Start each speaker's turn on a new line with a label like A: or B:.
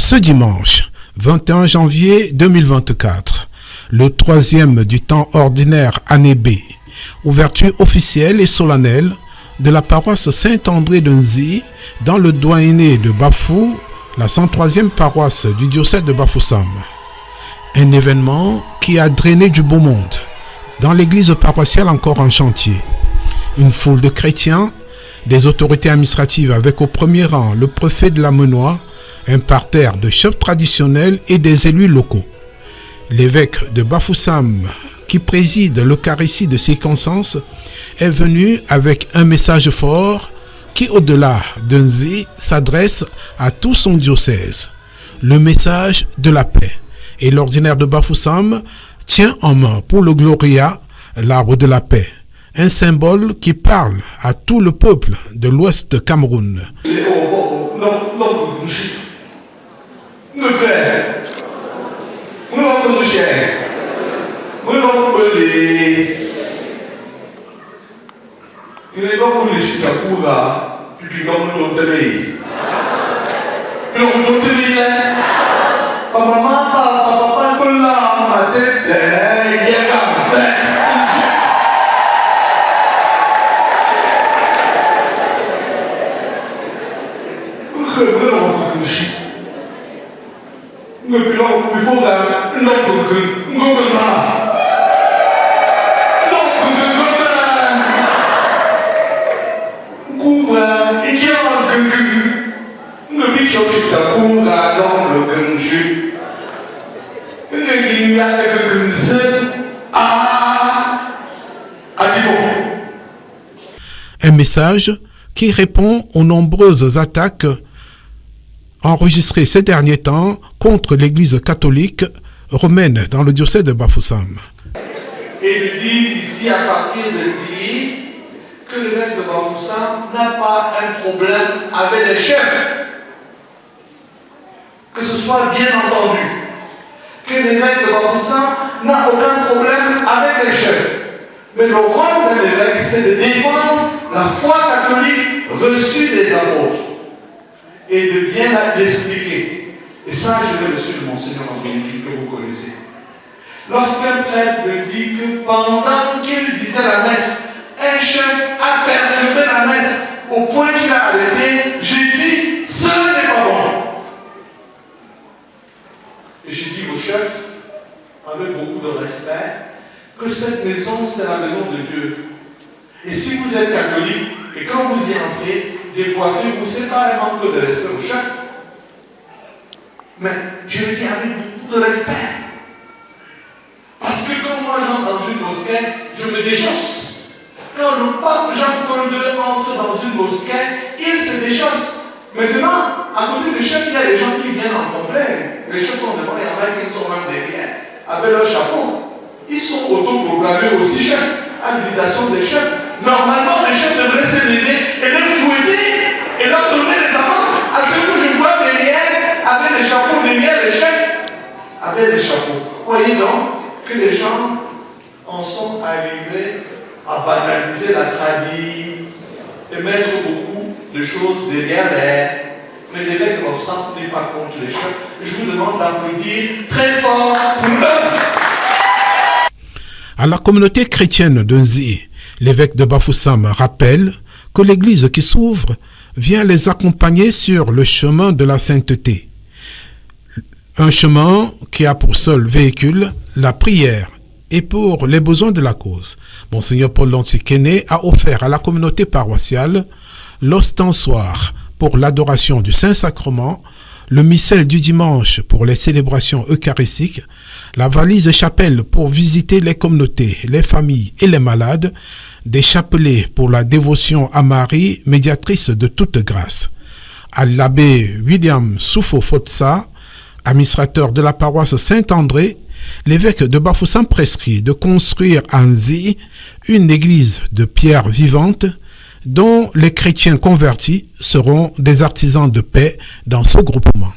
A: Ce dimanche 21 janvier 2024, le troisième du temps ordinaire année B, ouverture officielle et solennelle de la paroisse Saint-André de Nzi dans le doyenné de Bafou, la 103e paroisse du diocèse de Bafoussam. Un événement qui a drainé du beau monde dans l'église paroissiale encore en chantier. Une foule de chrétiens, des autorités administratives avec au premier rang le préfet de la Menoie, un parterre de chefs traditionnels et des élus locaux. L'évêque de Bafoussam, qui préside l'Eucharistie de circonstance, est venu avec un message fort qui, au-delà de Nzi, s'adresse à tout son diocèse. Le message de la paix. Et l'ordinaire de Bafoussam tient en main pour le Gloria l'arbre de la paix. Un symbole qui parle à tout le peuple de l'Ouest Cameroun. Un message qui répond aux nombreuses attaques enregistrées ces derniers temps contre l'Église catholique romaine dans le diocèse de Bafoussam.
B: Et il dit ici à partir de dire que l'évêque de Bafoussam n'a pas un problème avec les chefs. Que ce soit bien entendu. Que l'évêque de Bafoussam n'a aucun problème avec les chefs. Mais le rôle de l'évêque, c'est de défendre la foi catholique reçue des apôtres et de bien l'expliquer. Et ça, je l'ai reçu de Monseigneur André, que vous connaissez. Lorsqu'un prêtre me dit que pendant qu'il disait la messe, un chef a perturbé la messe au point qu'il a arrêté, j'ai dit, cela n'est pas bon. Et j'ai dit au chef, avec beaucoup de respect, que cette maison, c'est la maison de Dieu. Et si vous êtes catholique, et quand vous y entrez, décoiffez-vous, c'est pas un manque de respect au chef. Mais je le dis avec beaucoup de respect. Parce que quand moi j'entre dans une mosquée, je me déchausse. Quand le pape Jean-Paul II entre dans une mosquée, il se déchausse. Maintenant, à côté du chef, il y a des gens qui viennent en complet. Les chefs sont devant, il y en a qui sont même derrière, avec leur chapeau. Ils sont autoproclamés aussi chefs, à l'invitation des chefs. Normalement, les chefs devraient se lever et les fouetter et leur donner les amendes. À ceux que je vois derrière, avec les chapeaux derrière les chefs, avec les chapeaux. Voyez donc que les gens en sont arrivés à banaliser la tradition et mettre beaucoup de choses derrière les. Mais l'évêque de Bafoussam n'est pas contre les chefs. Je vous demande d'applaudir très fort pour eux.
A: À la communauté chrétienne de Nzi, l'évêque de Bafoussam rappelle que l'Église qui s'ouvre vient les accompagner sur le chemin de la sainteté. Un chemin qui a pour seul véhicule la prière et pour les besoins de la cause. Monseigneur Paul Lontikene a offert à la communauté paroissiale l'ostensoir pour l'adoration du Saint-Sacrement, le missel du dimanche pour les célébrations eucharistiques, la valise chapelle pour visiter les communautés, les familles et les malades, des chapelets pour la dévotion à Marie, médiatrice de toute grâce. À l'abbé William Soufo-Fotsa, administrateur de la paroisse Saint-André, l'évêque de Bafoussam prescrit de construire à Nzi une église de pierre vivante dont les chrétiens convertis seront des artisans de paix dans ce groupement.